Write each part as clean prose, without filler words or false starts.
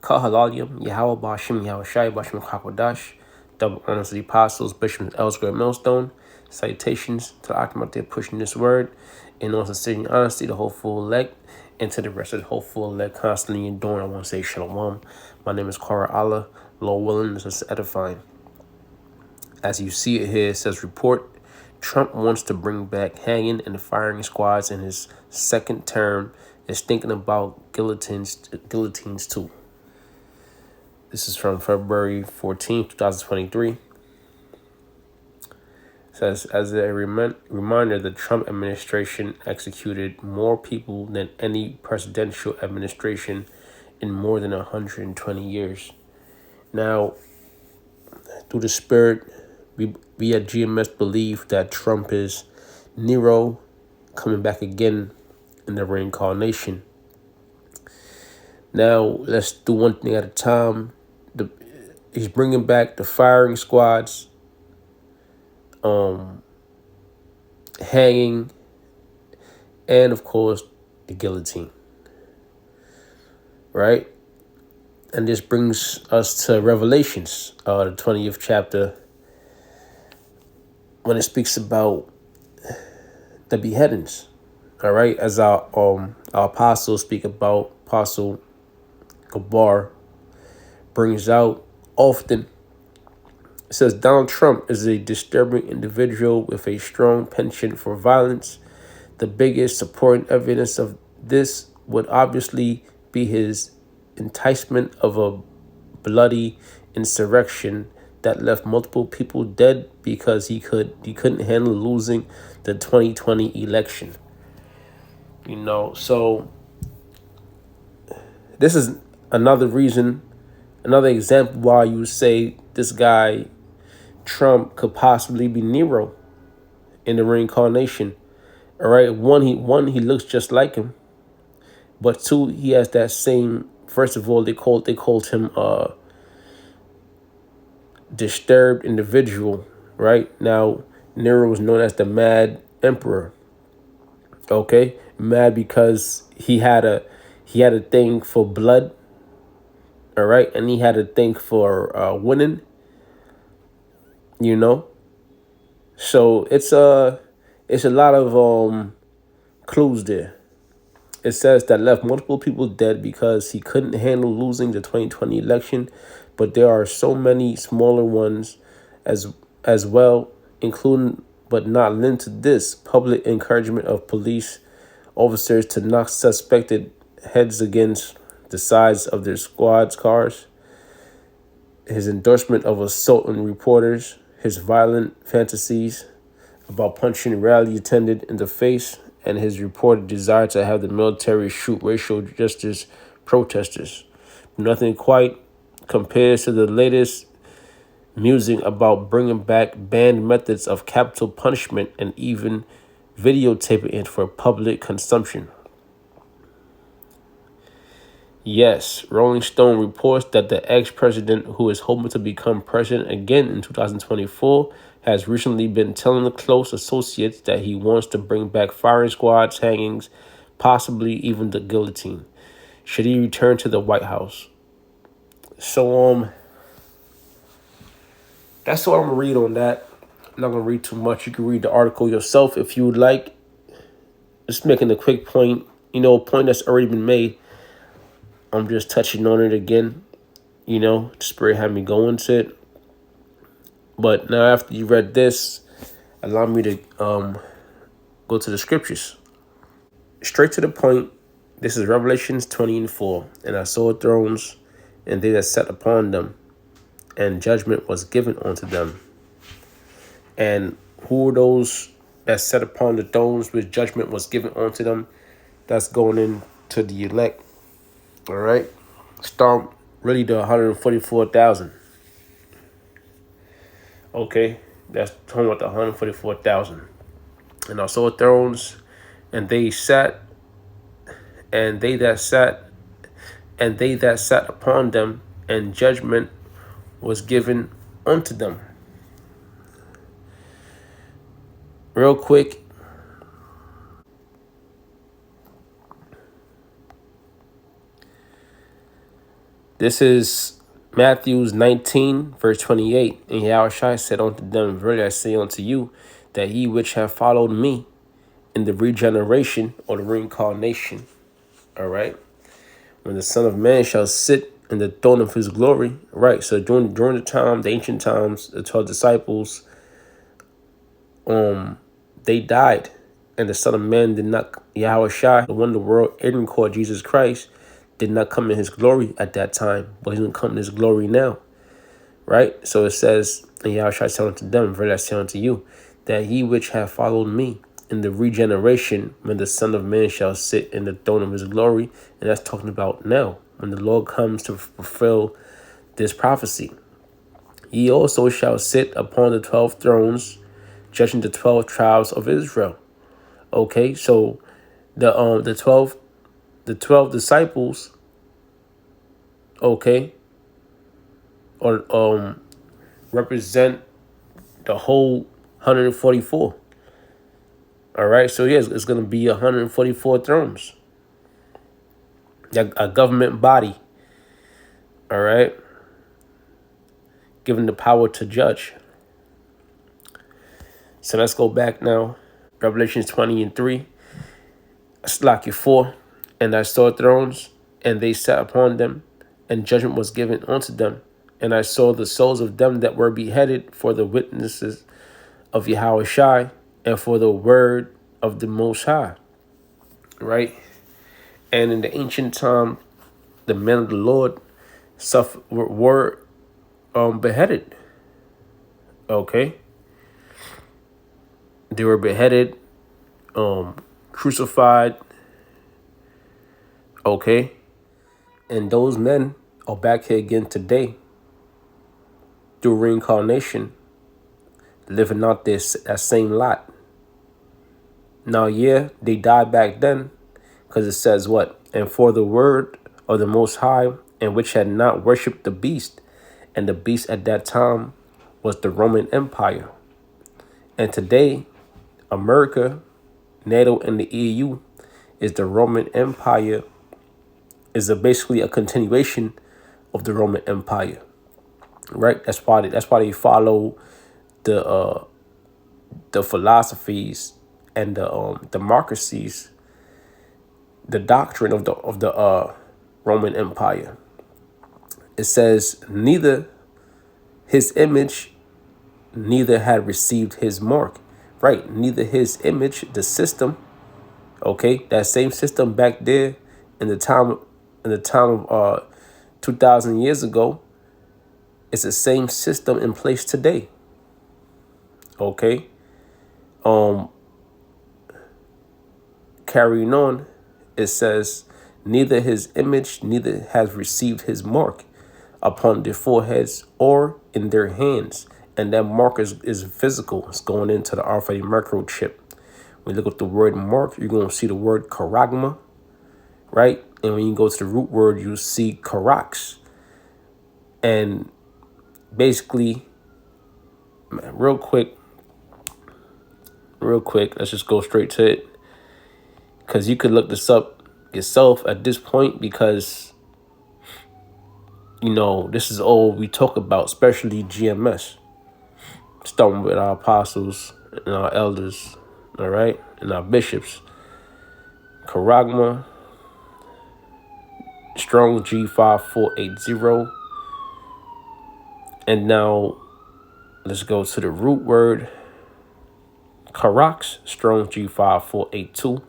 Kahalalim, Yahweh Bashim, Yahweh Shai Bashim Kakwadash, double honors to the apostles, bishops, elders, great millstone, salutations to the Akim out there pushing this word, in all sincerity and honesty, the hopeful elect, and to the rest of the hopeful elect constantly enduring. I want to say shalom. My name is Kara Allah. Lord willing, this is edifying. As you see it here, it says report. Trump wants to bring back hanging and firing squads in his second term. Is thinking about guillotines too. This is from February 14th, 2023. It says, as a reminder, the Trump administration executed more people than any presidential administration in more than 120 years. Now, through the spirit, we at GMS believe that Trump is Nero coming back again in the reincarnation. Now, let's do one thing at a time. He's bringing back the firing squads, hanging, and of course, the guillotine. Right? And this brings us to Revelations, the 20th chapter, when it speaks about the beheadings. All right, as our apostles speak about, Apostle Gabar brings out often. It says Donald Trump is a disturbing individual with a strong penchant for violence. The biggest supporting evidence of this would obviously be his enticement of a bloody insurrection that left multiple people dead because he couldn't handle losing the 2020 election. So this is another reason, another example why you say this guy Trump could possibly be Nero in the reincarnation. All right, one, he looks just like him, but two, he has that same. First of all, they called him a disturbed individual. Right now, Nero was known as the Mad Emperor. Okay, mad because he had a thing for blood. All right, and he had a thing for winning. So it's a lot of clues there. It says that left multiple people dead because he couldn't handle losing the 2020 election, but there are so many smaller ones as well, including but not limited to this public encouragement of police officers to knock suspected heads against the sides of their squad's cars, his endorsement of assaulting reporters, his violent fantasies about punching rally attendant in the face, and his reported desire to have the military shoot racial justice protesters. Nothing quite compares to the latest musing about bringing back banned methods of capital punishment and even videotaping it for public consumption. Yes, Rolling Stone reports that the ex-president, who is hoping to become president again in 2024, has recently been telling the close associates that he wants to bring back firing squads, hangings, possibly even the guillotine, should he return to the White House. So, that's all I'm going to read on that. I'm not going to read too much. You can read the article yourself if you would like. Just making a quick point, a point that's already been made. I'm just touching on it again. The Spirit had me going to it. But now after you read this, allow me to go to the scriptures. Straight to the point. This is Revelations 20:4. And I saw thrones, and they that sat upon them, and judgment was given unto them. And who are those that sat upon the thrones which judgment was given unto them? That's going into the elect. All right. Start really the 144,000. Okay. That's talking about the 144,000. And I saw thrones, and they sat, and they that sat upon them, and judgment was given unto them. Real quick. This is Matthews 19, verse 28. And Yahushua said unto them, Verily I say unto you, that ye which have followed me in the regeneration or the reincarnation, all right, when the Son of Man shall sit in the throne of his glory, right? So during the time, the ancient times, the 12 disciples, they died, and the Son of Man did not, Yahushua, the one the world even called Jesus Christ, did not come in his glory at that time, but he's going to come in his glory now, right? So it says, and Yahushua said unto them, Verily I say unto you, that ye which have followed me in the regeneration, when the Son of Man shall sit in the throne of his glory, and that's talking about now, when the Lord comes to fulfill this prophecy. Ye also shall sit upon the 12 thrones, judging the 12 tribes of Israel. Okay, so the 12 disciples, okay, or represent the whole 144. All right, so yes, it's going to be 144 thrones. A government body, all right, given the power to judge. So let's go back now. Revelations 20 and 3. Slack 4. And I saw thrones, and they sat upon them, and judgment was given unto them. And I saw the souls of them that were beheaded for the witnesses of Yahushua and for the word of the Most High. Right? And in the ancient time, the men of the Lord were beheaded. Okay? They were beheaded, crucified. Okay? And those men are back here again today through reincarnation, living out that same lot. Now, yeah, they died back then because it says what? And for the word of the Most High, and which had not worshipped the beast. And the beast at that time was the Roman Empire. And today, America, NATO, and the EU is the Roman Empire, is basically a continuation of the Roman Empire. Right? That's why they follow the philosophies and the democracies, the doctrine of the Roman Empire. It says neither his image, neither had received his mark. Right? Neither his image, the system. Okay, that same system back there in the time of 2,000 years ago. It's the same system in place today. Okay. Carrying on, it says, neither his image, neither has received his mark upon their foreheads or in their hands. And that mark is physical. It's going into the RFID microchip. When you look up the word mark, you're going to see the word charagma, right? And when you go to the root word, you see charax. And basically, man, real quick, let's just go straight to it. Because you could look this up yourself at this point, because, you know, this is all we talk about, especially GMS. Starting with our apostles and our elders, all right, and our bishops. Charagma, Strong G5480. And now let's go to the root word, Charax, Strong G5482.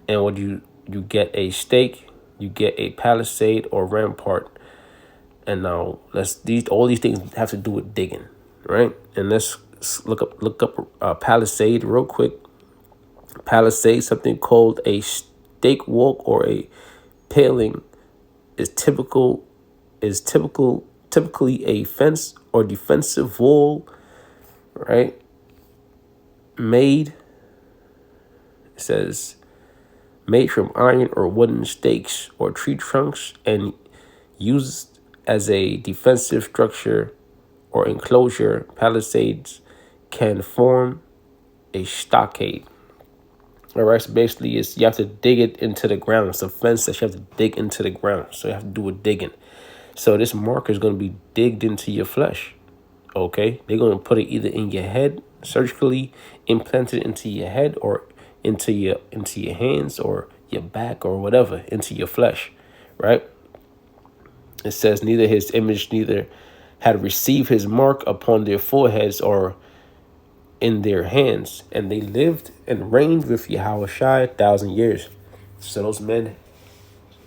And when you get a stake, you get a palisade or rampart. And now all these things have to do with digging, right? And let's look up palisade real quick. Palisade, something called a stake walk or a paling, is typically a fence or defensive wall, right? Made, it says, made from iron or wooden stakes or tree trunks and used as a defensive structure or enclosure. Palisades can form a stockade. All right, so basically, it's you have to dig it into the ground. It's a fence that you have to dig into the ground. So you have to do a digging. So this marker is going to be digged into your flesh. Okay, they're going to put it either in your head, surgically implanted into your head, or into your hands or your back or whatever, into your flesh, right? It says neither his image neither had received his mark upon their foreheads or in their hands, and they lived and reigned with Yahushua 1,000 years. So those men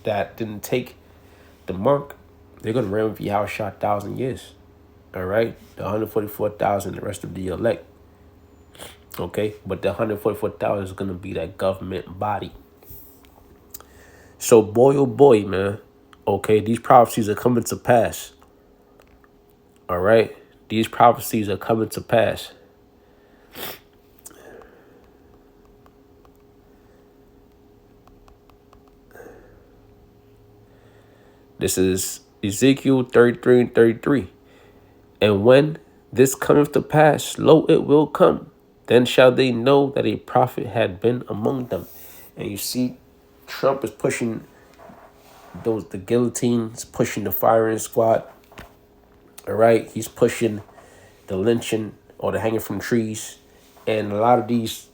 that didn't take the mark, they're going to reign with Yahushua 1,000 years. All right, the 144,000, the rest of the elect. Okay, but the 144,000 is going to be that government body. So boy, oh boy, man. Okay, these prophecies are coming to pass. All right, these prophecies are coming to pass. This is Ezekiel 33 and 33. And when this cometh to pass, lo, it will come. Then shall they know that a prophet had been among them. And you see, Trump is pushing the guillotines, pushing the firing squad. All right, he's pushing the lynching or the hanging from trees, and a lot of these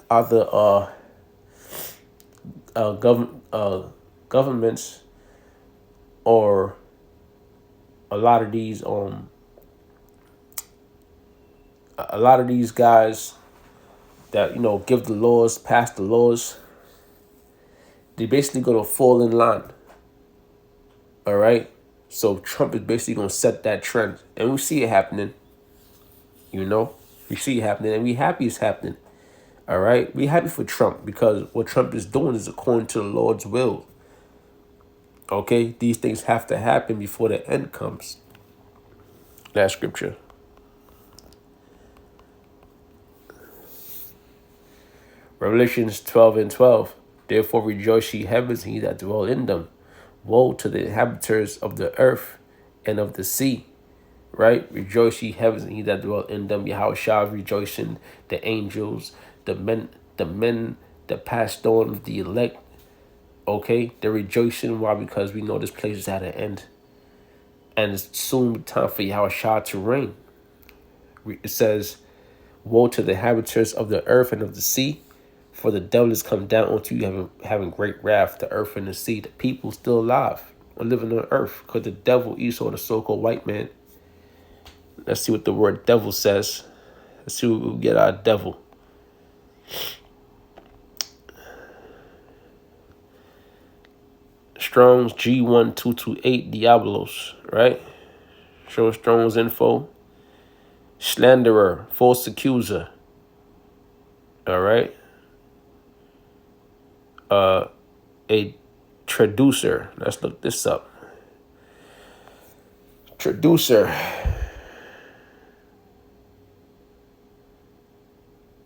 other governments, or a lot of these a lot of these guys that give the laws, pass the laws, they're basically gonna fall in line. All right, so Trump is basically gonna set that trend, and we see it happening. We see it happening, and we happy it's happening. All right, we happy for Trump because what Trump is doing is according to the Lord's will. Okay, these things have to happen before the end comes. That scripture. Revelations 12 and 12. Therefore rejoice ye heavens, and ye that dwell in them. Woe to the inhabitants of the earth and of the sea. Right? Rejoice ye heavens, and ye that dwell in them. Yahushua rejoicing, the angels, the men that passed on, the elect. Okay? They're rejoicing. Why? Because we know this place is at an end. And it's soon time for Yahushua to reign. It says, woe to the inhabitants of the earth and of the sea, for the devil is come down unto you, having great wrath, the earth and the sea. The people still alive are living on earth, because the devil, Esau, the so-called white man. Let's see what the word devil says. Let's see what we get out of devil. Strong's G1228 Diabolos, right? Show Strong's info. Slanderer, false accuser. All right. A traducer. Let's look this up. Traducer.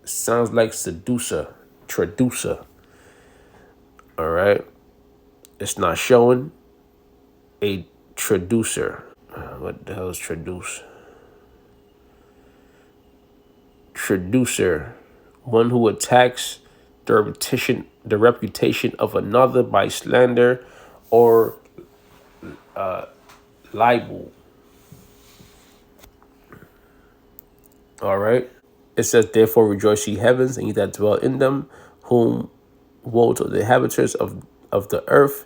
Sounds like seducer. Traducer. All right. It's not showing. A traducer. What the hell is traduce? Traducer. One who attacks the reputation of another by slander or libel. All right. It says, therefore rejoice ye heavens, and ye that dwell in them, whom woe to the inhabitants of the earth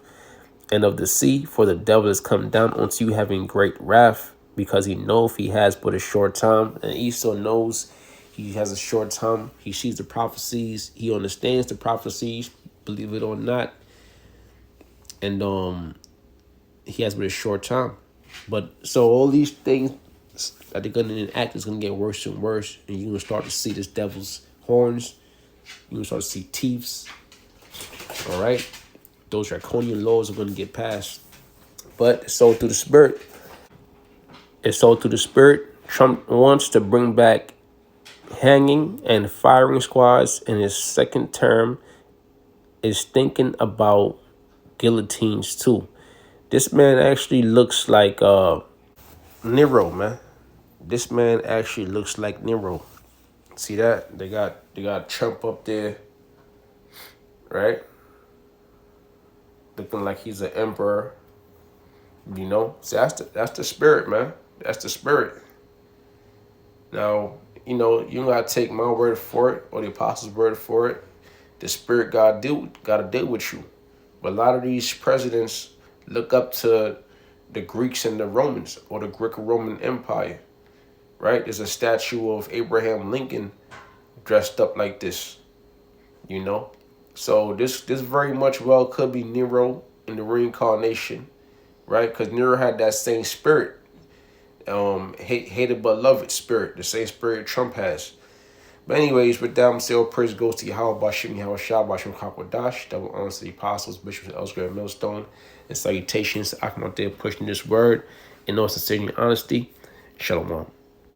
and of the sea, for the devil is come down unto you, having great wrath, because he knoweth he has but a short time. And Esau knows he has a short time. He sees the prophecies. He understands the prophecies, believe it or not. And he has but a short time. But so all these things that they're going to enact is going to get worse and worse. And you're going to start to see this devil's horns. You're going to start to see teeths. All right? Those draconian laws are going to get passed. But it's all through the spirit. It's all through the spirit. Trump wants to bring back hanging and firing squads in his second term. Is thinking about guillotines too. This man actually looks like Nero, man. This man actually looks like Nero. See that? They got Trump up there. right? Looking like he's an emperor, you know. So that's the spirit, man. That's the spirit. Now, you know, you don't gotta take my word for it or the apostles' word for it. The spirit gotta deal with you. But a lot of these presidents look up to the Greeks and the Romans or the Greco-Roman Empire, right? There's a statue of Abraham Lincoln dressed up like this, you know. So this very much well could be Nero in the reincarnation, right? Because Nero had that same spirit, hated but loved spirit, the same spirit Trump has. But anyways, with that, I'm saying all praise goes to Yahweh Bashim Yahweh Shah Bashim Kakwadash, double honors to the apostles, bishops, elsewhere at Millstone, and salutations to Akim out there pushing this word in all sincerity and honesty. Shalom.